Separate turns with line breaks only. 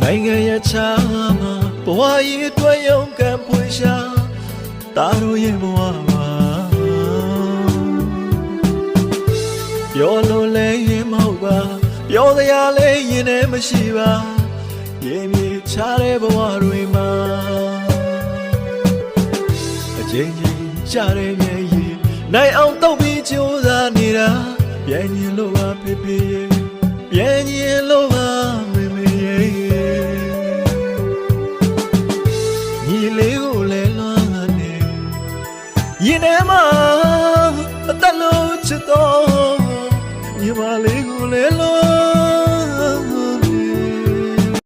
နိုင်ငံရဲ့ချာမှာဘဝရဲ့အတွက်ရုန်းကန်ပွေရှာတာတို့ရဲ့ဘဝမှာပြောလို့လည်းရင်မဟုတ်ပါပြောစရာလည်းရင်ထဲမရှိပါရေမြေချတဲ့ဘဝတွေမှာအချိန်ချင်းကြတဲ့မြေကြီးနိုင်အောင်တော့ပြီးကြိုးစားနေတာပြန်ရင်လို့ပါဖေဖေပြန်ရင်လို့ပါမေမေရင်ထဲမှာအသက်လုံးချစ်တော့ညီမလေးကိုလည်းလို့